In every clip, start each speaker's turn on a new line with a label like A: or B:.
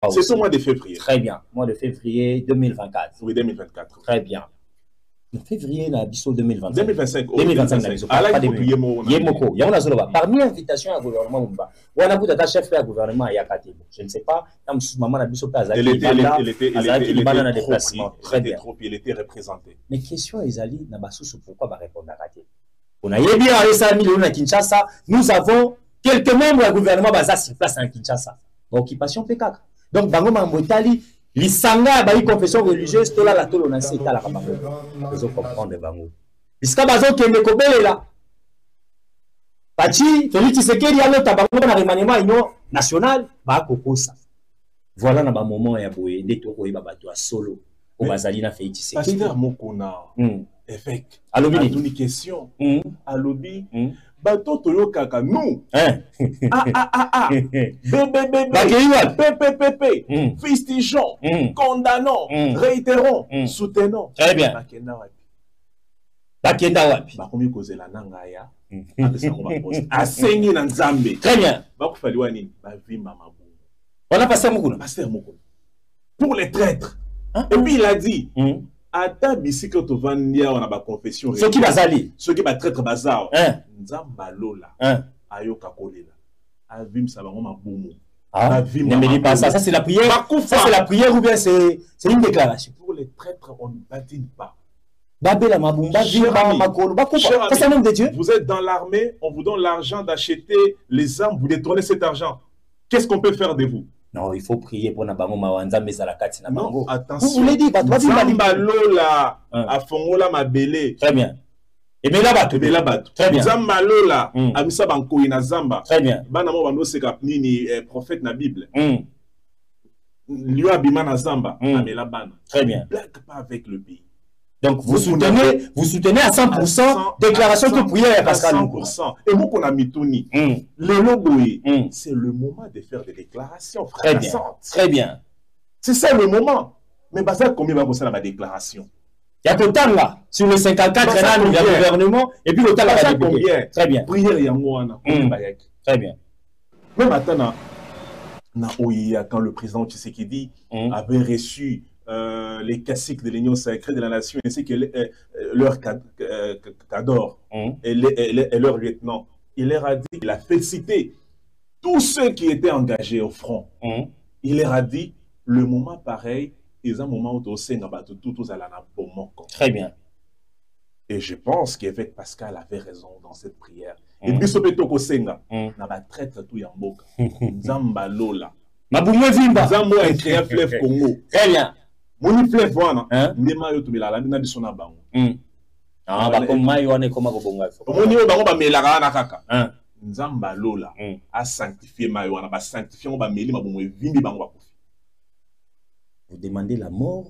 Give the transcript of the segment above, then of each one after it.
A: C'est au mois de février.
B: Très bien. Mois de février 2024.
A: Oui, 2024.
B: Très bien. Février, la biso 2025.
A: 2025.
B: 2025. Parmi l'invitation au gouvernement, on a vu un chef du gouvernement à Yakati. Je ne sais pas, maman a biso pas.
A: Elle était trop, il était représenté.
B: Mais question Ezali, pourquoi va répondre à Yakati? On a eu bien à 100 millions à Kinshasa. Nous avons quelques membres du gouvernement basés sur place à Kinshasa. Occupation PK. Donc, Bango Mambotali. Lisanga ba confession religieuse to la tolo na seta la kabango. Vous comprendre bango. Iska bazo kende kobelela. Pachi Félix Tshisekedi a le tabango na remaniement union nationale ba kokosa. Voilà na ba moment ya boye ndeto ko yeba bato a solo o bazali na Félix Tshisekedi.
A: Pasteur Mokona. Effect.
B: Alobi
A: une question. Alobi bato toyo kaka nous bébé festigeons condamnons réitérons soutenons.
B: Très bien. Bakenda wapi
A: bakomi kozela nanga ya asengi na nzambe.
B: Très bien.
A: Bakufaliwa nini bavimba mabu.
B: On a passé Mokuna.
A: Pasteur Mokuna pour les traîtres. Et puis il a dit ata bisika tovandia on a ba confession.
B: Ceux qui bazali,
A: ceux qui ba traître bazar. Nzamba lola. Ayoka kolela. Avim sabango mabumu.
B: Ne me dis pas ça, ça c'est la prière. Ça c'est la prière ou bien c'est une déclaration.
A: Pour les traîtres on ne badine pas.
B: Babela mabumba, Vimba makolo, ça c'est un homme de Dieu.
A: Vous êtes dans l'armée, on vous donne l'argent d'acheter les armes, vous détournez cet argent. Qu'est-ce qu'on peut faire de vous?
B: Non, il faut prier pour Nabango Mawanza Mezalakati Nabango.
A: Non, attention.
B: Vous voulez dire,
A: Zamba Lola, a Fongola Mabele.
B: Très bien. Et Melabat.
A: Très bien. Zamba Lola, Amisa Banko Zamba.
B: Très bien.
A: Banamo Bando Sekapnini, prophète na Bible. Lui Abimana Zamba, Amela Bana.
B: Très bien.
A: Blague pas avec le pays.
B: Donc vous soutenez à 100% déclaration que prière à Pascal Moukouna.
A: Et vous qu'on a mitouni, le logoé, c'est le moment de faire des déclarations.
B: Très bien. Très bien.
A: C'est ça le moment. Mais bah ça combien va passer la déclaration?
B: Il y a autant là sur les 54 ans du gouvernement et puis l'autant là
A: combien?
B: Très bien.
A: Prière Yangoana.
B: Très bien.
A: Même maintenant na OIA quand le président Tshisekedi avait reçu les caciques de l'Union sacrée de la nation, ainsi que leur cador et leur lieutenant. Il leur a dit, il a félicité tous ceux qui étaient engagés au front. Il leur a dit, le moment pareil, ils ont un moment où tous allons
B: Très bien.
A: Et je pense qu'Évêque Pascal avait raison dans cette prière. Et puis, ce que Senga, n'a pas traité tout Yamboka. Nzamba Lola.
B: Mabumwe Vimba.
A: Nzambo a créé un fleuve Congo.
B: Très bien.
A: Moni fleuve wana ndema yo tumela la ndina bisona bango
B: ba koma yo ane koma ko bonga
A: moni yo bango ba melaka na kaka nzamba lola a sanctifier mayo wana ba sanctifier ba meli mabongo vimbi bango ba kofi.
B: Vous demandez la mort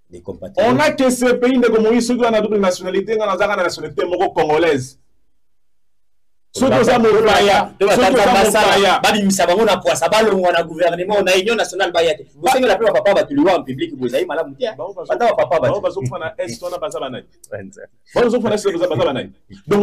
B: des compatriotes.
A: On a que ce pays de Moïse ceux qui ont la double nationalité ngana zaka na nationalité moko congolaise. Soto za mopaya,
B: babi misabango na poisa balongwa na gouvernement na union nationale bayate. Vous savez la plupart papa ba tuliwa en public vous avez malamu tia. Bata papa ba.
A: Ba zo fana est on a baza banani. Ba zo fana est baza banani. Donc